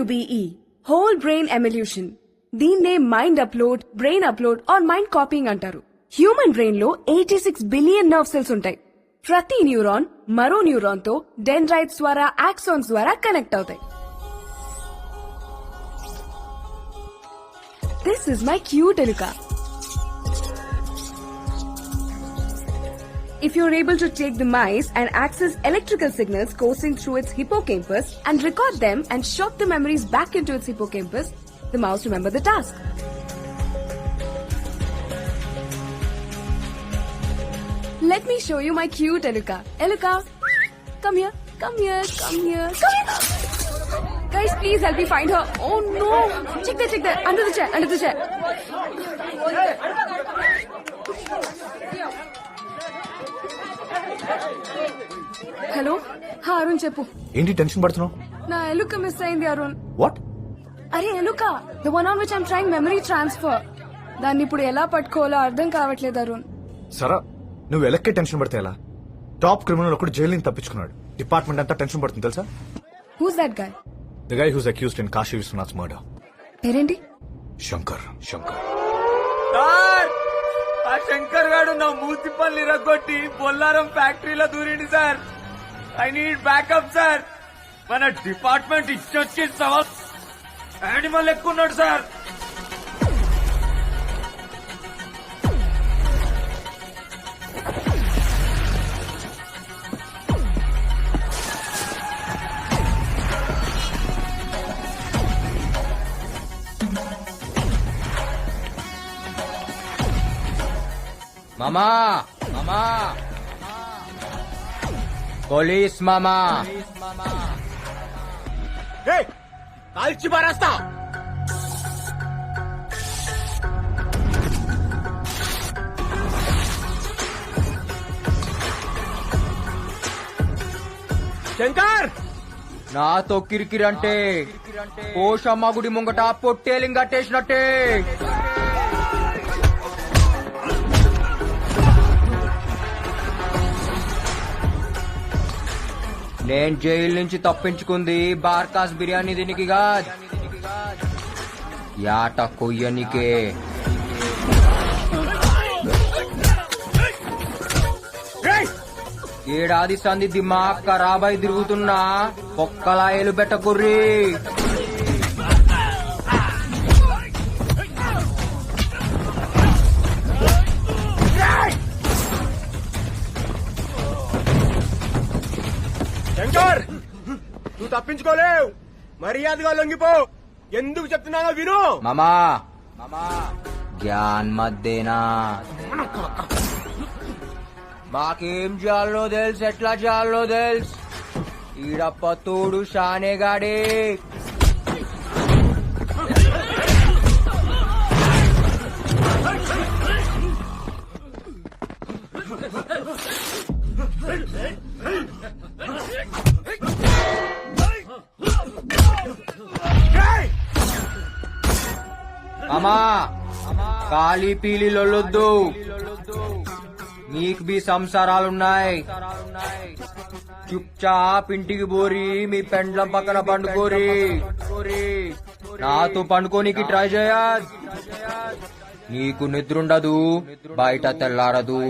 HBE, whole brain emulsion. దీన్నే mind upload, brain upload or mind copying అంటారు. Human brain లో 86 billion nerve cells ఉంటాయి. ప్రతి neuron మరో న్యూరాన్ తో డెండ్రైట్స్ ద్వారా, ఆక్సాన్స్ ద్వారా కనెక్ట్ అవుతాయి. దిస్ ఇస్ మై క్యూట్ ఎలుక. If you're able to take the mice and access electrical signals coursing through its hippocampus and record them and shot the memories back into its hippocampus, the mouse remember the task. Let me show you my cute Eluka. Eluka, come here, come here, come here, come here. Guys, please help me find her. Oh no! Check there, under the chair, under the chair. Hello హా అరుణ్ చెప్పు. ఏంటి tension పడుతున్నావు? నా ఎలుక miss అయింది Arun. What? అరే ఎలుక, the one on which I'm trying memory transfer. దాన్ని ఇప్పుడు ఎలా పట్టుకోవాలో అర్థం కావట్లేదు అరుణ్. సరా, నువ్వు ఎలక్కే టెన్షన్ పడితే ఎలా? టాప్ క్రిమినల్ ఒకటి జైలు నుంచి తప్పించుకున్నాడు. డిపార్ట్మెంట్ అంతా టెన్షన్ పడుతుంది తెలుసా? Who's that guy? The guy who's accused in Kashi Vishwanath's murder. పేరేంటి? శంకర్. ఆ శంకర్ గాడు నా మూతి పళ్ళు ఇరగొట్టి బొల్లారం ఫ్యాక్టరీలో దూరిండి sir. I need backup sir. మన డిపార్ట్మెంట్ ఇచ్చొచ్చి యానిమల్ ఎక్కున్నాడు సార్. మామా మామా పోలీస్ మామా కాల్చి పారేస్తా. శంకర్ నాతో కిరికిరంటే పోషమ్మ గుడి ముంగట పొట్టేలింగ్ కట్టేసినట్టే. నేను జైలు నుంచి తప్పించుకుంది బార్కాస్ బిర్యానీ దీనికి యాట కొయ్యనికే. ఏడాది సంది దిమాగ్ ఖరాబై తిరుగుతున్నా పొక్కలాయలు బెట్టకుర్రి. శంకర్, నువ్వు తప్పించుకోలేవు. మర్యాదగా లొంగిపో. ఎందుకు చెప్తున్నానో విను. మామా జ్ఞాన్ మధ్యేనా మాకేం చేయాలో తెలుసు, ఎట్లా చేయాలో తెలుసు. ఈడప్ప తోడు షానేగాడే. అమ్మా కాళీ పీలి లొల్లొద్దు. నీకు బి సంసారాలున్నాయి. చుప్చాప్ ఇంటికి పోరి మీ పెండ్లం పక్కన పండుకోరి. నాతో పండుకోనికి ట్రై చేయద్. నీకు నిద్రుండదు, బయట తెల్లారదు.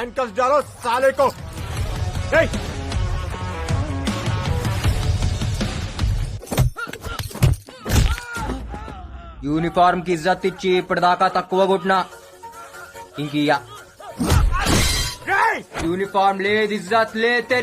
हैंडकफ डालो साले को. యూనిఫామ్ కి ఇజ్జత్ ఇచ్చి ఇప్పటిదాకా తక్కువ కొట్టినా ఇంకియా. యూనిఫామ్ లేదు, ఇజ్జత్ లేదు.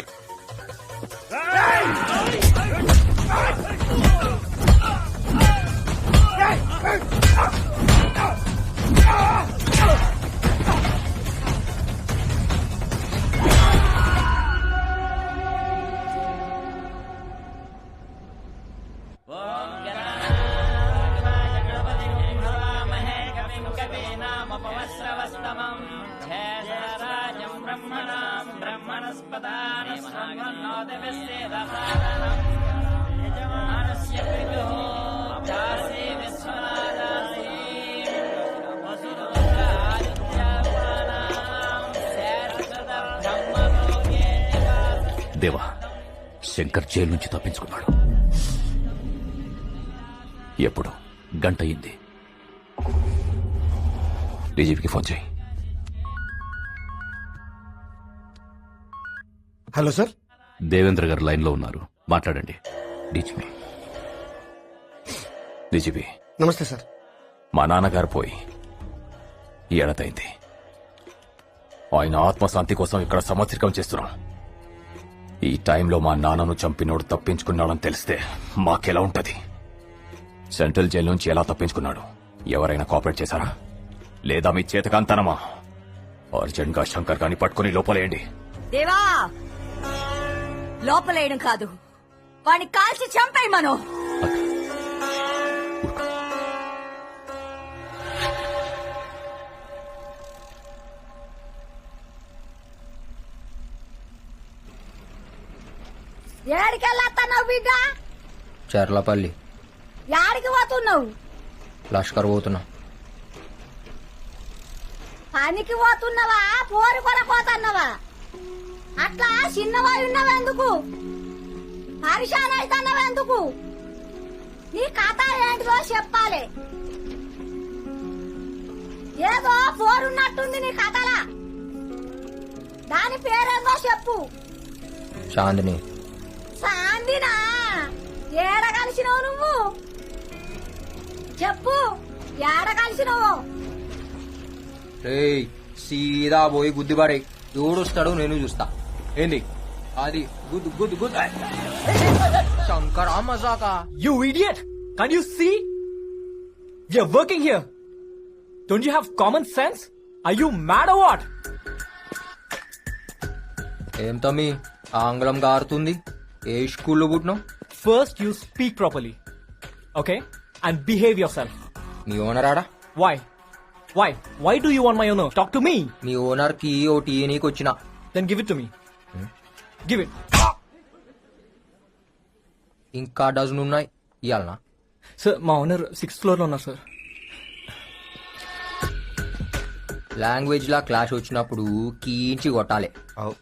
దేవా, శంకర్ జైలు నుంచి తప్పించుకున్నాడు. ఎప్పుడు? గంట అయింది. డీజీపీకి ఫోన్ చేయి. Hello sir. Devendra garu line లో ఉన్నారు, మాట్లాడండి. డీజీపీ. DGP, namaste sir. మా నాన్నగారు పోయి ఏడాదైంది. ఆయన ఆత్మశాంతి కోసం ఇక్కడ సంవత్సరికం చేస్తున్నాం. ఈ టైంలో మా నాన్నను చంపినోడు తప్పించుకున్నాడని తెలిస్తే మాకెలా ఉంటది? సెంట్రల్ జైలు నుంచి ఎలా తప్పించుకున్నాడు? ఎవరైనా కోఆపరేట్ చేశారా? లేదా మీ చేతకాంతనమా? అర్జెంట్ గా శంకర్ గాని పట్టుకుని లోపలేయండి. దేవా, లోపలేయడం కాదు, వాడిని కాల్చి చంపేయి మనం. ఏడికెళ్ళాస్తున్నావు బిడ్డ? చర్లపల్లి. యాడికి పోతున్నావు? లష్కర్ పోతున్నా. పనికి పోతున్నావా? పోరు కొనపోతున్నావా? అట్లా చిన్నవాయి ఉన్నావెందుకు? పరిశాన్ అవుతున్నావెందుకు? నీ కథ ఏంటిదో చెప్పాలి. ఏదో పోరున్నట్టుంది నీ కథలా. దాని పేరేందో చెప్పు. చాందిని. సాందినా? ఏడ కలిసినావు నువ్వు? చెప్పు, ఏడ కలిసినావు? రేయ్, సీదా పోయి గుద్దిబారే. ఎవడొస్తాడు నేను చూస్తా. ఏంది అది? గుద్దు గుద్దు గుద్దు. శంకరా మజాకా. You idiot! Can't you see? We are working here. Don't you have common sense? Are you mad or what? ఏం తమ్మి ఆంగ్లం గారుతుంది? ఏ స్కూల్లో పుట్టినావు? First you speak properly. Okay? And behave yourself. Me owner ఆడా? Why? Why? Why do you want my owner? Talk to me. Me owner కి O T నీకు వచ్చిన. Then give it to me. Give it. ఇంకా dozen ఉన్నాయి ఇయ్యాలనా? Sir, మా owner 6th floor లో ఉన్నారు sir. Language లా clash వచ్చినప్పుడు కీంచి కొట్టాలి.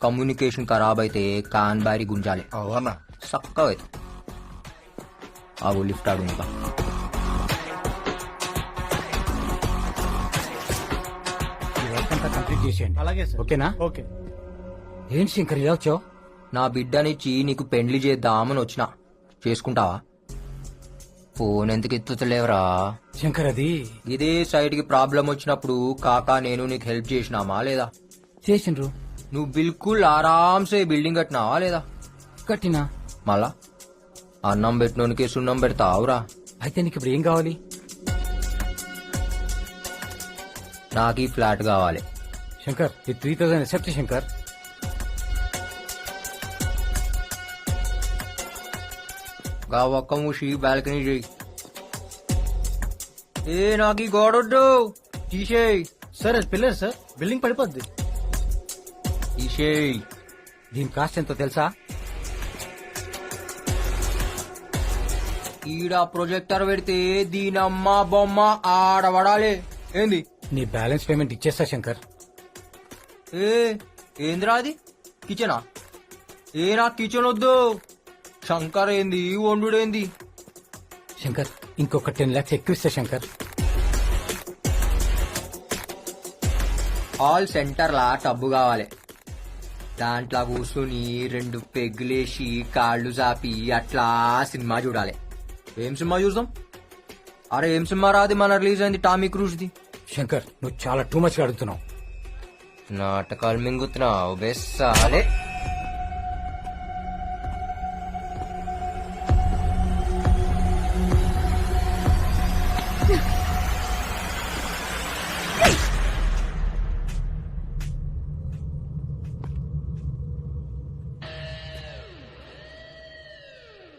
కమ్యూనికేషన్ ఖరాబ్ అయితే కాన్ బారి గుంజాలి. అవునా? చక్కగా అయితే ఆగు, లిఫ్ట్ ఆడు. ఇంకా కంప్లీట్ చేసేయండి. అలాగే సార్. ఓకేనా? ఓకే. ఏంటి శంకర్ ఇలా వచ్చావు? నా బిడ్డనిచ్చి నీకు పెండ్లి చేద్దామని వచ్చిన. చేసుకుంటావా? ఫోన్ ఎందుకు ఎత్తుతలేవరా? శంకర్ అది ఇదే సైడ్ కి ప్రాబ్లం వచ్చినప్పుడు కాకా నేను నీకు హెల్ప్ చేసినామా లేదా? చేసిండ్రు. నువ్వు బిల్కుల్ ఆరాంసే బిల్డింగ్ కట్టినావా లేదా? కట్టినా. మళ్ళా అన్నం పెట్టినోనికి సున్నం పెడతావురా? అయితే నీకు ఇప్పుడు ఏం కావాలి? నాకు ఈ ఫ్లాట్ కావాలి. శంకర్ ఈ 3000 ఎక్సెప్ట్ శంకర్. గా ఒక్క మూసి బాల్కనీ చేయి. ఏ నాకు ఈ గోడొద్దు, తీసేయి. సార్ అది పిల్లర్ సార్, బిల్డింగ్ పడిపోద్ది. తీసేయి. దీని కాస్ట్ ఎంతో తెలుసా? ఈడ ప్రొజెక్టర్ పెడితే దీనమ్మ బొమ్మ ఆడబడాలి. ఏంది? నీ బ్యాలెన్స్ పేమెంట్ ఇచ్చేస్తా శంకర్. ఏ ఏందిరా అది? కిచెనా? ఏ నాకు కిచెన్ వద్దు. శంకర్ ఏంది వండుడేంది? శంకర్ ఇంకొక 10 lakhs ఎక్కువ ఇస్తా శంకర్. హాల్ సెంటర్ లా టబ్బు కావాలి. దాంట్లో కూర్చొని 2 పెగ్గులేసి కాళ్ళు చాపి అట్లా సినిమా చూడాలి. ఏం సినిమా చూద్దాం? అరే ఏం సినిమా రాది మన రిలీజ్ అయింది టామీ క్రూజ్ ది. శంకర్ నువ్వు చాలా టూ మచ్ అడుగుతున్నావు. నాటకాలు మింగుతున్నావు బెస్సాలే.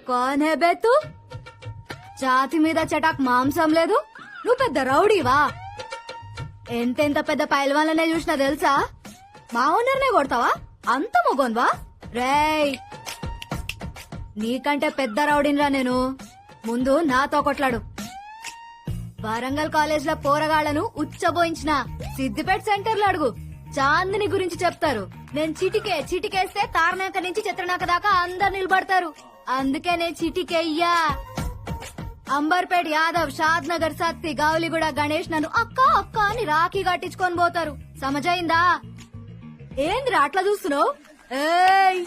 కాన్ హే బే తూ? ఛాతి మీద చటాక్ మాంసం లేదు, నువ్వు పెద్ద రౌడీవా? ఎంతెంత పెద్ద పైల్వాన్లనే చూసినా తెలుసా? మా ఓనర్నే కొడతావా? అంత మొగోన్వా? రేయ్, నీకంటే పెద్ద రౌడీనిరా నేను. ముందు నాతో కొట్లాడు. వరంగల్ కాలేజ్ లో పోరగాళ్లను ఉచ్చబోయించిన. సిద్దిపేట సెంటర్ లో అడుగు, చాందిని గురించి చెప్తారు. నేను చిటికేస్తే తారనాక నుంచి చిత్రనాక దాకా అందరు నిలబడతారు. అందుకే నేను చిటికెయ్యా. అంబర్పేట్ యాదవ్, షాద్ నగర్ సత్తి, గావులిగూడ గణేష్ నన్ను అక్క అక్క అని రాఖీ కట్టించుకొని పోతారు. సమజైందా? ఏందిరా అట్లా చూస్తున్నావు? ఏయ్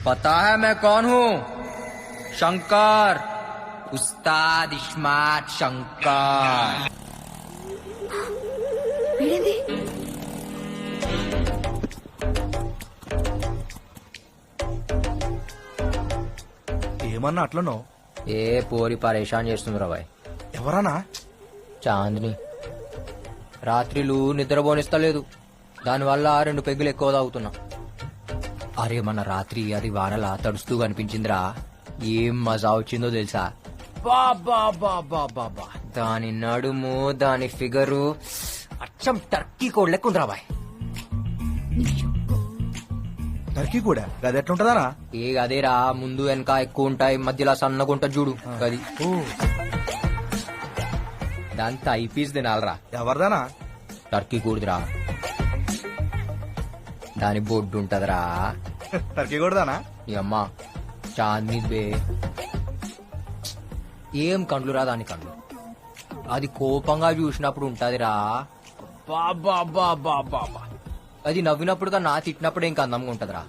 पता है मैं कौन हूँ? शंकर, उस्ताद इस्मात शंकर. వీడేంది? ఏమన్నా అట్లనో? ఏ పోరి పరేషాన్ చేస్తుంది రాబాయ్. ఎవరన్నా? చాందిని రాత్రిలు నిద్రపోనిస్తలేదు. దానివల్ల 2 పెగ్గులు ఎక్కువ తాగుతున్నా. అరే మన రాత్రి అది వానలా తడుస్తూ కనిపించిందిరా. ఏం మజా వచ్చిందో తెలుసా? బాబా బాబా బాబా, దాని నడుము, దాని ఫిగరు అచ్చం టర్కీ కోడ్ లెక్క ఉందిరా బాయ్. టర్కీ కూడా అది ఎట్లుంటదానా? ఏ అదేరా, ముందు వెనక ఎక్కువ ఉంటాయి, మధ్యలో సన్నగా ఉంటుంది చూడు అది. దాని థై పీస్ తినాలరా. ఎవరిదానా? టర్కీ కూడదురా, దాని బొడ్డు ఉంటదిరా. టర్కీ కూడదానా? ఈ అమ్మ చాందిని బే, ఏం కండ్లురా దాని కండ్లు. అది కోపంగా చూసినప్పుడు ఉంటదిరా. బాబా బాబా బాబా, అది నవ్వినప్పుడుగా నా తిట్టినప్పుడు ఇంకా అందంగా ఉంటదిరా.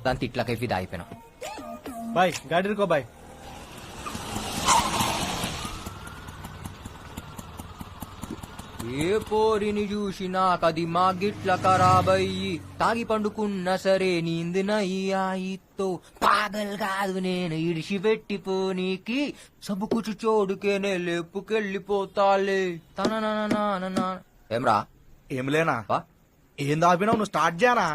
దాని తిట్లకై ఫిదా అయిపోయినా. Bye గాడికో bye. ఏ పోరిని చూసినా కది మా గిట్ల ఖరాబయ్యి, తాగి పండుకున్న సరే నీందినయ్యాయితో. పాగల్ కాదు నేను ఇడిసి పెట్టిపోనీకి, సబుకుచు చోడుకేనే లేపుకెళ్ళిపోతాలే. తన ఏమ్రా? ఏం లేనా? వా? ఏం దాపినావు? నువ్వు స్టార్ట్ చేయనా?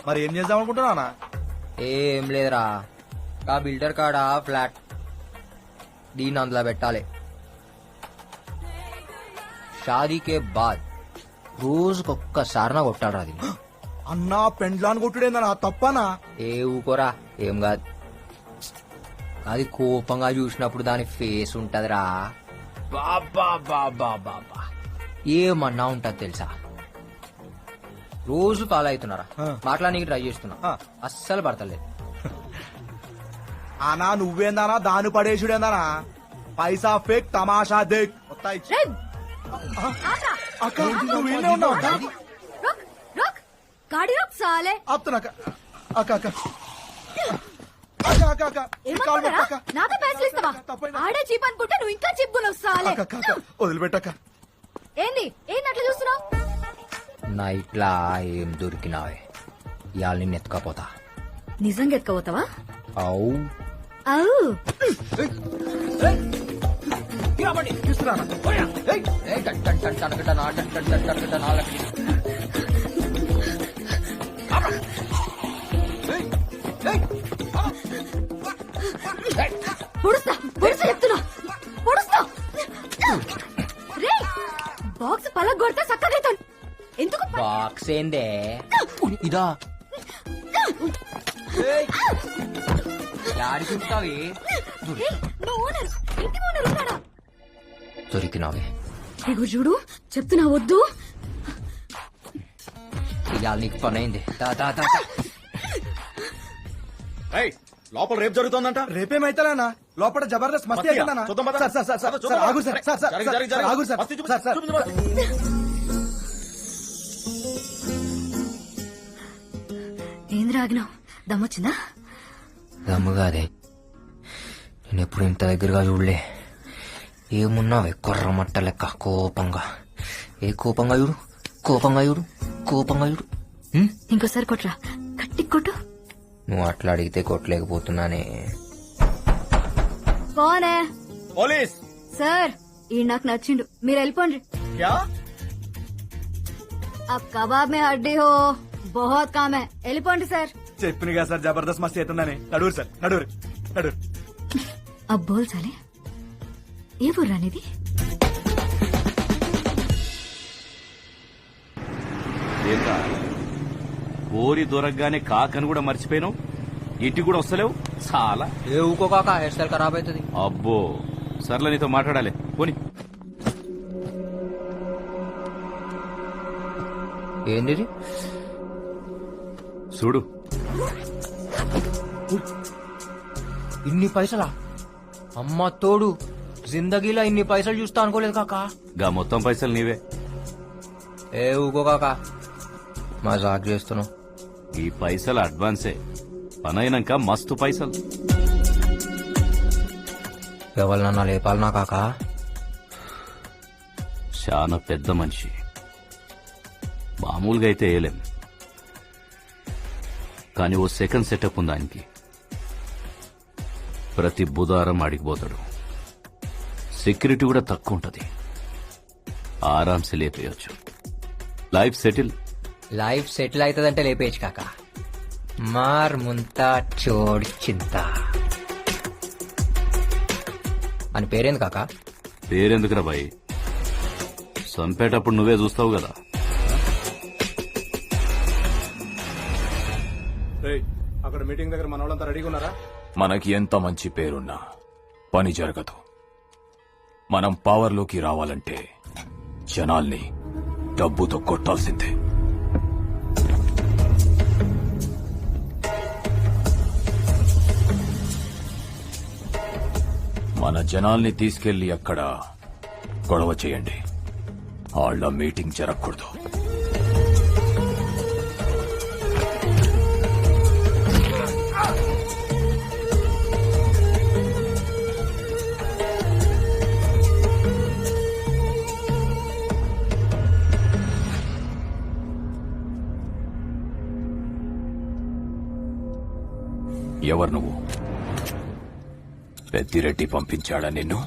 మరి ఏం చేద్దాం అనుకుంటున్నానా? ఏం లేదురా, ఆ బిల్డర్ కాడ ఫ్లాట్, దీన్ని అందులో పెట్టాలి. షాదీకే బాద్ రోజుకొక్కసారి కొట్టాడు అది. అన్నా పెండ్లాన్ని కొట్టుడేందనా? తప్పనా? ఏ ఊకోరా, ఏం కాదు. అది కోపంగా చూసినప్పుడు దాని ఫేస్ ఉంటదిరా. బాబా బాబా బాబా, ఏమన్నా ఉంటది తెలుసా? రోజు ఫాలో అవుతున్నారా, మాట్లాడానికి ట్రై చేస్తున్నా, అస్సలు పడతలేదు. అనా నువ్వేందానా? దాని పడేసుడేందానా? పైసా ఫేక్, తమాషా దేక్. రేయ్, అక్క నువ్వు ఈయనే ఉన్నావు అక్క? రోక్ రోక్, గాడి రోక్ సాలే. ఆపుతున్నా అక్క. అక్క అక్క అక్క అక్క అక్క ఈ కాలు ఏమనుకున్నారా? పట్టు అక్క. నాకే పైసలు ఇస్తావా? తప్పైంది. ఆడే చీప్ అనుకుంటే నువ్వు ఇంకా చిప్పుకున్నావు సాలే. అక్క అక్క అక్క వదిలిపెట్టక్క. ఏంది ఏంది అట్లా చూస్తున్నావు? నైట్లా ఏం దొరికినావే, ఇవాళ నిన్ను ఎత్తుకపోతా. నిజంగా ఎత్తుకోపోతావా? అవు అవు పొడుస్తా పొడుస్తా చెప్తున్నా, పొడుస్తా. రే బాక్స్ పలగ కొడితే చక్కగా ఎందుకు బాక్స్ ఏందే ఇదా? యాడి చూస్తావి? మా ఓనర్, ఇంటి ఓనర్ ఉన్నాడా? దొరికినావే. ఇగో చూడు చెప్తున్నా, వద్దు. ఇవాళ నీకు పని అయింది. లోపల రేపు జరుగుతుందంట. రేపేమైతేనా? లోపల జబర్దస్త్ మస్తీ అవుతుందన్నా. Sir sir sir sir sir ఆగు సార్ సార్ సార్ సార్ ఆగు సార్ సార్ సార్. ఏంది రాగినావు? దమ్మొచ్చిందా? దమ్ముగాదే, నేను ఎప్పుడు ఇంత దగ్గరగా చూడలే. ఏమున్నావే కొర్ర మట్ట లెక్క కోపంగా. ఏ కోపంగా చూడు, కోపంగా చూడు, కోపంగా చూడు. ఇంకోసారి కొట్రా, గట్టి కొట్టు. నువ్వు అట్లా అడిగితే కొట్టలేకపోతున్నానే. కోనే? పోలీస్ సార్ ఈ నాకు నచ్చిండు, మీరు వెళ్ళిపోండి. అబ్ కబాబ్ మే హడ్డీ హో, బహుత్ కామ్ హై. వెళ్ళిపోండి సార్. చెప్పినగా సార్ జబర్దస్త్ మస్తీ అవుతుందని. నడువురు సార్, నడువురు నడువురు. అబ్ బోల్ సాలే, ఏ బుర్రా అనేది? కోరి దొరకగానే కాకని కూడా మర్చిపోయినావు. ఇంటికి కూడా వస్తలేవు చాలా. ఏ ఊకో కాక హెయిర్ స్టైల్ ఖరాబ్ అవుతుంది. అబ్బో సర్లే నీతో మాట్లాడాలి పోని. ఏంది చూడు ఇన్ని పైసలా? అమ్మ తోడు, జిందగీలో ఇన్ని పైసలు చూస్తా అనుకోలేదు కాక. గా మొత్తం పైసలు నీవే. ఏ ఊకో కాక మజాక్ చేస్తున్నావు. ఈ పైసలు అడ్వాన్సే, పనైనాక మస్తు పైసలు. ఎవరినన్నా లేపాలనా కాక? చాలా పెద్ద మనిషి, మామూలుగా అయితే వేయలేం. కానీ ఓ సెకండ్ సెటప్ ఉంది ఆయనకి. ప్రతి బుధవారం అడిగిపోతాడు. సెక్యూరిటీ కూడా తక్కువ ఉంటది, ఆరాంసే లేపేయచ్చు. Life settle. లైఫ్ సెటిల్ అవుతుందంటే లేపేయచ్చు కాక. మార్ ముంతా చోడ్ చింత అని పేరేంది కాక? పేరెందుకురా బాయ్, చంపేటప్పుడు నువ్వే చూస్తావు కదా. అక్కడ మీటింగ్ దగ్గర మన వాళ్ళంతా రెడీగా ఉన్నారా? మనకి ఎంత మంచి పేరున్నా పని జరగదు. మనం పవర్లోకి రావాలంటే జనాల్ని డబ్బుతో కొట్టాల్సిందే. మన జనాల్ని తీసుకెళ్లి అక్కడ గొడవ చేయండి. వాళ్ళ మీటింగ్ జరగకూడదు. ఎవరు నువ్వు? పెద్దిరెడ్డి పంపించాడా నిన్ను?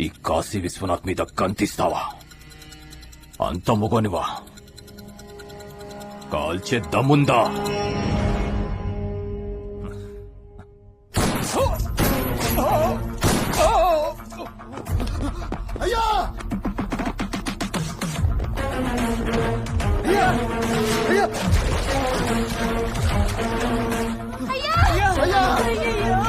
ఈ కాశీ విశ్వనాథ్ మీద కంతిస్తావా? అంత మొగనివా? కాల్చే దమ్ముందా? అయ్యా అయ్యా అయ్యా అయ్యా